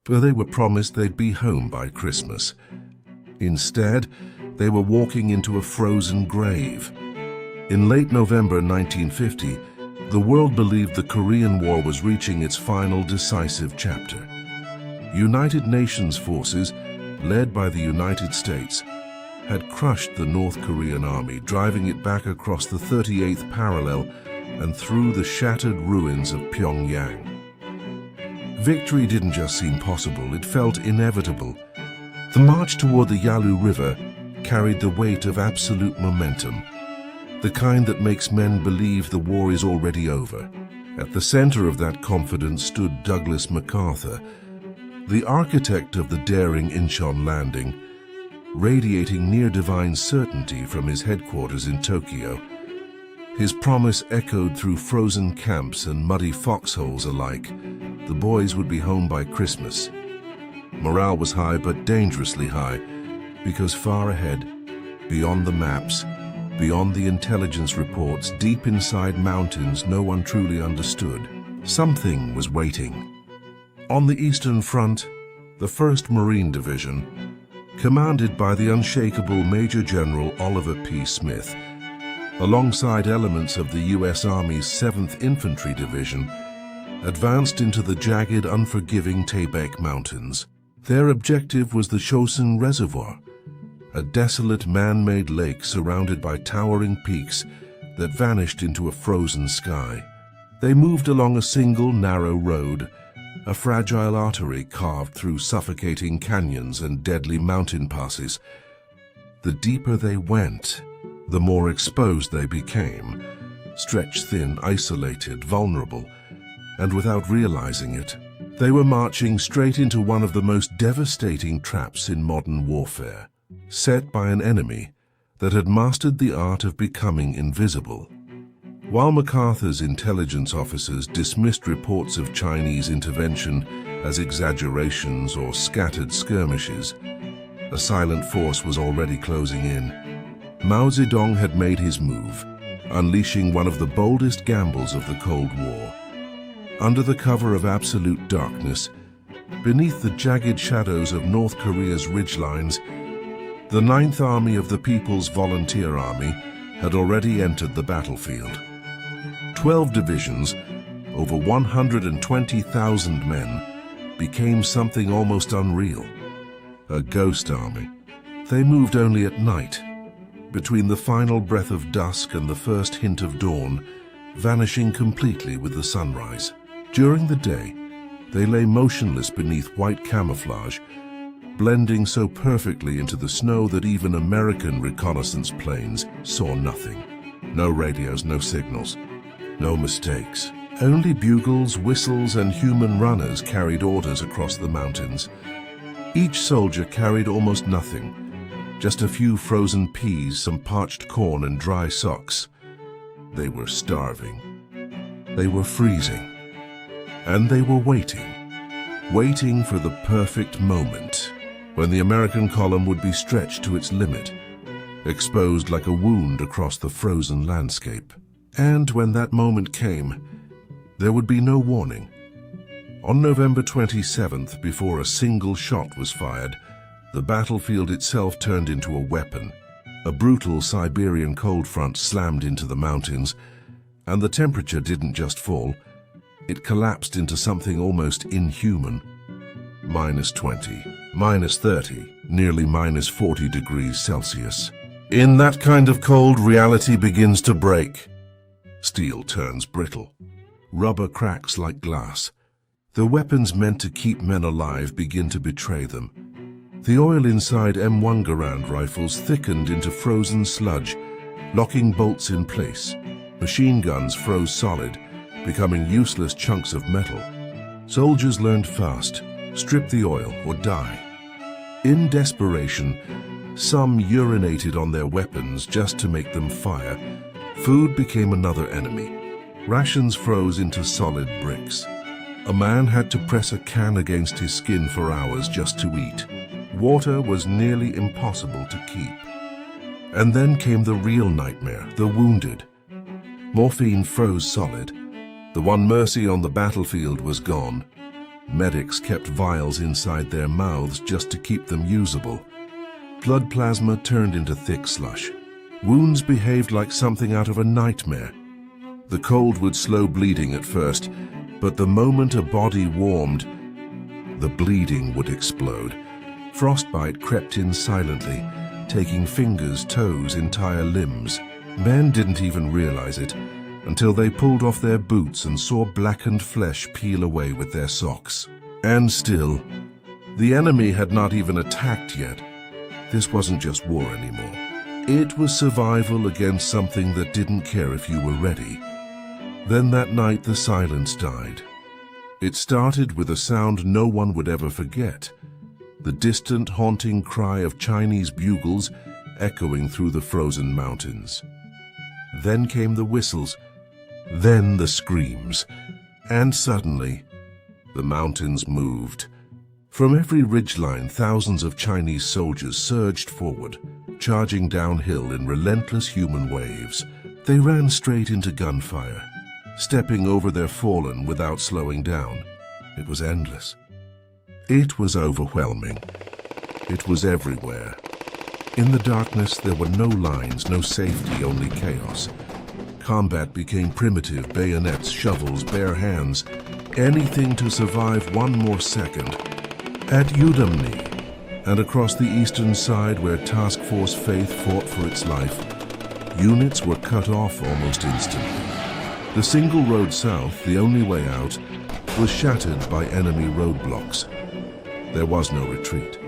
for they were promised they'd be home by Christmas. Instead, they were walking into a frozen grave. In late November 1950, the world believed the Korean War was reaching its final decisive chapter. United Nations forces, led by the United States, had crushed the North Korean army, driving it back across the 38th parallel and through the shattered ruins of Pyongyang. Victory didn't just seem possible, it felt inevitable. The march toward the Yalu River carried the weight of absolute momentum, the kind that makes men believe the war is already over. At the center of that confidence stood Douglas MacArthur, the architect of the daring Incheon landing, radiating near-divine certainty from his headquarters in Tokyo. His promise echoed through frozen camps and muddy foxholes alike. The boys would be home by Christmas. Morale was high, but dangerously high, because far ahead, beyond the maps, beyond the intelligence reports, deep inside mountains no one truly understood, something was waiting. On the Eastern Front, the 1st Marine Division, commanded by the unshakable Major General Oliver P. Smith, alongside elements of the U.S. Army's 7th Infantry Division, advanced into the jagged, unforgiving Taebaek Mountains. Their objective was the Chosin Reservoir, a desolate man-made lake surrounded by towering peaks that vanished into a frozen sky. They moved along a single narrow road, a fragile artery carved through suffocating canyons and deadly mountain passes. The deeper they went, the more exposed they became, stretched thin, isolated, vulnerable, and without realizing it, they were marching straight into one of the most devastating traps in modern warfare, set by an enemy that had mastered the art of becoming invisible. While MacArthur's intelligence officers dismissed reports of Chinese intervention as exaggerations or scattered skirmishes, a silent force was already closing in. Mao Zedong had made his move, unleashing one of the boldest gambles of the Cold War. Under the cover of absolute darkness, beneath the jagged shadows of North Korea's ridgelines, the 9th Army of the People's Volunteer Army had already entered the battlefield. 12 divisions, over 120,000 men, became something almost unreal. A ghost army. They moved only at night, between the final breath of dusk and the first hint of dawn, vanishing completely with the sunrise. During the day, they lay motionless beneath white camouflage, blending so perfectly into the snow that even American reconnaissance planes saw nothing. No radios, no signals, no mistakes. Only bugles, whistles, and human runners carried orders across the mountains. Each soldier carried almost nothing, just a few frozen peas, some parched corn, and dry socks. They were starving. They were freezing. And they were waiting for the perfect moment, when the American column would be stretched to its limit, exposed like a wound across the frozen landscape. And when that moment came, there would be no warning. On November 27th, before a single shot was fired, the battlefield itself turned into a weapon. A brutal Siberian cold front slammed into the mountains, and the temperature didn't just fall, it collapsed into something almost inhuman. -20, -30, nearly -40 degrees Celsius. In that kind of cold, reality begins to break. Steel turns brittle. Rubber cracks like glass. The weapons meant to keep men alive begin to betray them. The oil inside M1 Garand rifles thickened into frozen sludge, locking bolts in place. Machine guns froze solid, becoming useless chunks of metal. Soldiers learned fast, strip the oil or die. In desperation, some urinated on their weapons just to make them fire. Food became another enemy. Rations froze into solid bricks. A man had to press a can against his skin for hours just to eat. Water was nearly impossible to keep. And then came the real nightmare, the wounded. Morphine froze solid. The one mercy on the battlefield was gone. Medics kept vials inside their mouths just to keep them usable. Blood plasma turned into thick slush. Wounds behaved like something out of a nightmare. The cold would slow bleeding at first, but the moment a body warmed, the bleeding would explode. Frostbite crept in silently, taking fingers, toes, entire limbs. Men didn't even realize it until they pulled off their boots and saw blackened flesh peel away with their socks. And still, the enemy had not even attacked yet. This wasn't just war anymore. It was survival against something that didn't care if you were ready. Then that night the silence died. It started with a sound no one would ever forget. The distant, haunting cry of Chinese bugles echoing through the frozen mountains. Then came the whistles, then the screams, and suddenly, the mountains moved. From every ridgeline, thousands of Chinese soldiers surged forward, charging downhill in relentless human waves. They ran straight into gunfire, stepping over their fallen without slowing down. It was endless. It was overwhelming. It was everywhere. In the darkness, there were no lines, no safety, only chaos. Combat became primitive, bayonets, shovels, bare hands, anything to survive one more second. At Udumne, and across the eastern side where Task Force Faith fought for its life, units were cut off almost instantly. The single road south, the only way out, was shattered by enemy roadblocks. There was no retreat,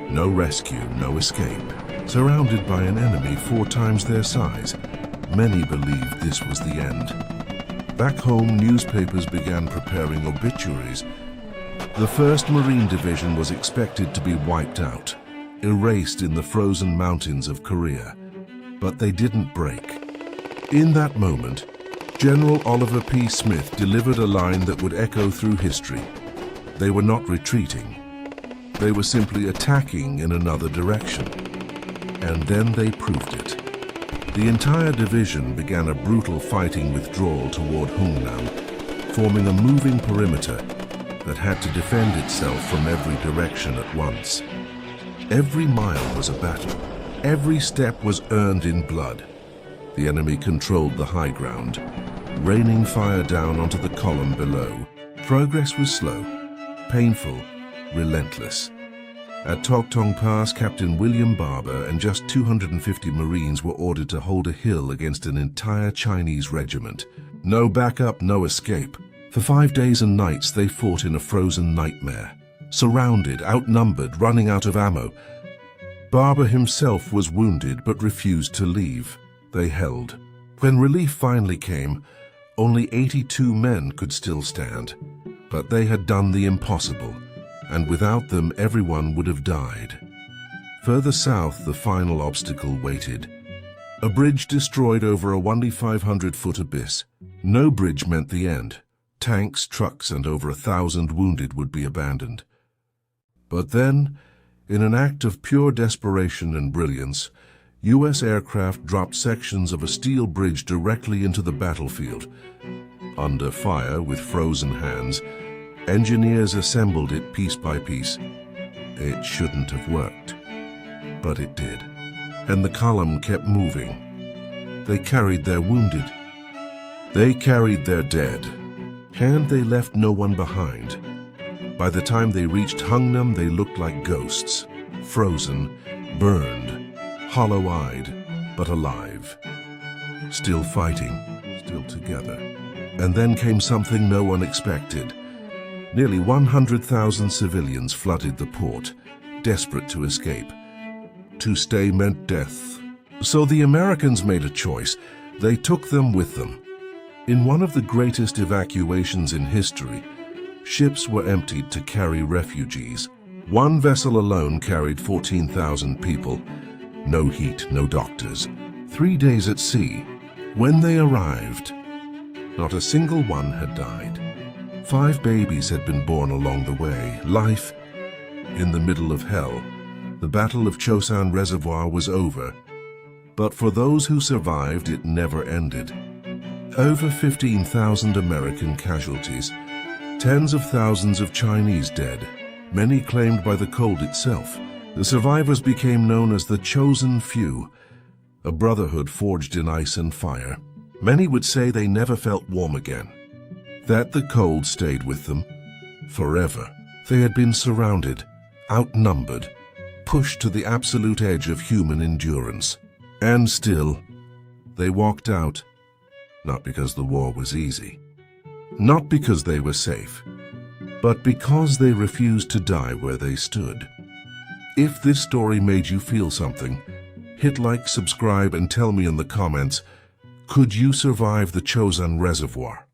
no rescue, no escape. Surrounded by an enemy 4 times their size, many believed this was the end. Back home, newspapers began preparing obituaries. The 1st Marine Division was expected to be wiped out, erased in the frozen mountains of Korea. But they didn't break. In that moment, General Oliver P. Smith delivered a line that would echo through history. They were not retreating. They were simply attacking in another direction. And then they proved it. The entire division began a brutal fighting withdrawal toward Hungnam, forming a moving perimeter that had to defend itself from every direction at once. Every mile was a battle. Every step was earned in blood. The enemy controlled the high ground, raining fire down onto the column below. Progress was slow, painful, relentless. At Toktong Pass, Captain William Barber and just 250 Marines were ordered to hold a hill against an entire Chinese regiment. No backup, no escape. For 5 days and nights they fought in a frozen nightmare. Surrounded, outnumbered, running out of ammo. Barber himself was wounded but refused to leave. They held. When relief finally came, only 82 men could still stand. But they had done the impossible, and without them everyone would have died. Further south, the final obstacle waited. A bridge destroyed over a 1,500-foot abyss. No bridge meant the end. Tanks, trucks, and over 1,000 wounded would be abandoned. But then, in an act of pure desperation and brilliance, U.S. aircraft dropped sections of a steel bridge directly into the battlefield. Under fire, with frozen hands, engineers assembled it piece by piece. It shouldn't have worked, but it did. And the column kept moving. They carried their wounded. They carried their dead. And they left no one behind. By the time they reached Hungnam, they looked like ghosts, frozen, burned, hollow-eyed, but alive. Still fighting, still together. And then came something no one expected. Nearly 100,000 civilians flooded the port, desperate to escape. To stay meant death. So the Americans made a choice. They took them with them. In one of the greatest evacuations in history, ships were emptied to carry refugees. One vessel alone carried 14,000 people. No heat, no doctors. 3 days at sea. When they arrived, not a single one had died. 5 babies had been born along the way. Life in the middle of hell. The Battle of Chosin Reservoir was over. But for those who survived, it never ended. Over 15,000 American casualties, Tens of thousands of Chinese dead, many claimed by the cold itself. The survivors became known as the Chosen Few, a brotherhood forged in ice and fire. Many would say they never felt warm again, that the cold stayed with them forever. They had been surrounded, outnumbered, pushed to the absolute edge of human endurance. And still, they walked out, not because the war was easy, not because they were safe, but because they refused to die where they stood. If this story made you feel something, hit like, subscribe, and tell me in the comments, could you survive the Chosin Reservoir?